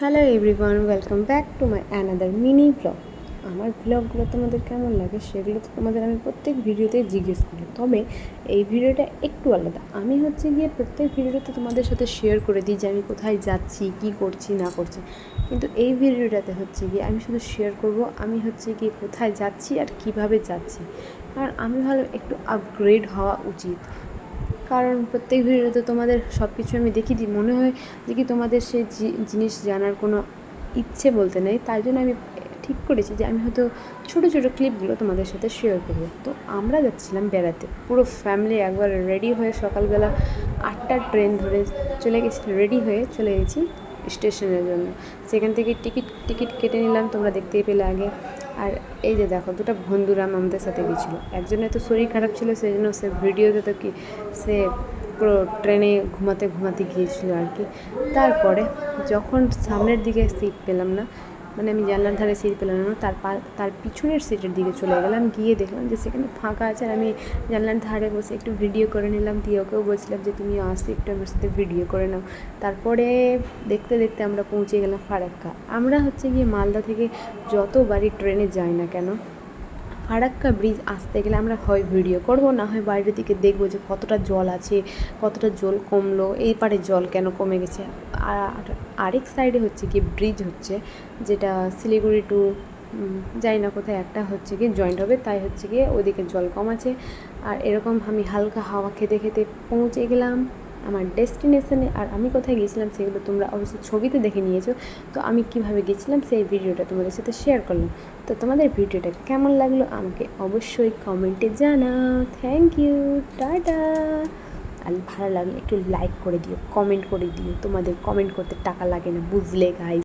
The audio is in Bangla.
Hello everyone, welcome back to my another mini blog. আমার ব্লগগুলো তোমাদের কেমন লাগে সেগুলো তো তোমাদের আমি প্রত্যেক ভিডিওতেই জিজ্ঞেস করি, তবে এই ভিডিওটা একটু আলাদা। আমি হচ্ছে গিয়ে প্রত্যেক ভিডিওতে তোমাদের সাথে শেয়ার করে দিই যে আমি কোথায় যাচ্ছি, কি করছি না করছি, কিন্তু এই ভিডিওটাতে হচ্ছে গিয়ে আমি শুধু শেয়ার করব আমি হচ্ছে গিয়ে কোথায় যাচ্ছি আর কিভাবে যাচ্ছি। কারণ আমি ভালো একটু আপগ্রেড হওয়া উচিত, কারণ প্রত্যেক ভিডিওতে তোমাদের সব কিছু আমি দেখি দিই, মনে হয় যে কি তোমাদের সেই জিনিস জানার কোনো ইচ্ছে বলতে নেই। তাই জন্য আমি ঠিক করেছি যে আমি হয়তো ছোটো ছোটো ক্লিপগুলো তোমাদের সাথে শেয়ার করবো। তো আমরা যাচ্ছিলাম বেড়াতে, পুরো ফ্যামিলি একবার রেডি হয়ে সকালবেলা 8টার ট্রেন ধরে চলে গেছি, রেডি হয়ে চলে গেছি স্টেশনের জন্য। সেখান থেকে টিকিট কেটে নিলাম, তোমরা দেখতেই পেলে আগে। আর এই যে দেখো, দুটো বন্ধুরা আমাদের সাথে গেছিলো। একজনের তো শরীর খারাপ ছিল, সেই জন্য সে ভিডিওতে তো কি সে পুরো ট্রেনে ঘুমাতে ঘুমাতে গিয়েছিলো আর কি। তারপরে যখন সামনের দিকে সিট পেলাম না, মানে আমি জানলার ধারে সিট পেলাম না, তার পিছনের সিটের দিকে চলে গেলাম, গিয়ে দেখলাম যে সেখানে ফাঁকা আছে। আর আমি জানলার ধারে বসে একটু ভিডিও করে নিলাম, দিয়ে ওকেও বলছিলাম যে তুমি আসতে একটু আমার সাথে ভিডিও করে নাও। তারপরে দেখতে দেখতে আমরা পৌঁছে গেলাম ফারাক্কা। আমরা হচ্ছে গিয়ে মালদা থেকে যতবারই ট্রেনে যাই না কেন, ফারাক্কা ব্রিজ আসতে গেলে আমরা হয় ভিডিও করব, না হয় বাইরের দিকে দেখবো যে কতটা জল আছে, কতটা জল কমলো, এই পারে জল কেন কমে গেছে। আর আরেক সাইডে হচ্ছে কি ব্রিজ হচ্ছে, যেটা শিলিগুড়ি টু যাই না কোথায় একটা হচ্ছে কি জয়েন্ট হবে, তাই হচ্ছে গিয়ে ওদিকে জল কম আছে। আর এরকম আমি হালকা হাওয়া খেতে খেতে পৌঁছে গেলাম আমার ডেস্টিনেশনে। আর আমি কোথায় গিয়েছিলাম সেগুলো তোমরা অবশ্যই ছবিতে দেখে নিয়েছো। তো আমি কিভাবে গেছিলাম সেই ভিডিওটা তোমাদের সাথে শেয়ার করলাম। তো তোমাদের ভিডিওটা কেমন লাগলো আমাকে অবশ্যই কমেন্টে জানাও। Thank you, tata. আর ভালো লাগলে একটু লাইক করে দিও, কমেন্ট করে দিও। তোমাদের কমেন্ট করতে টাকা লাগে না, বুঝলে গাইস।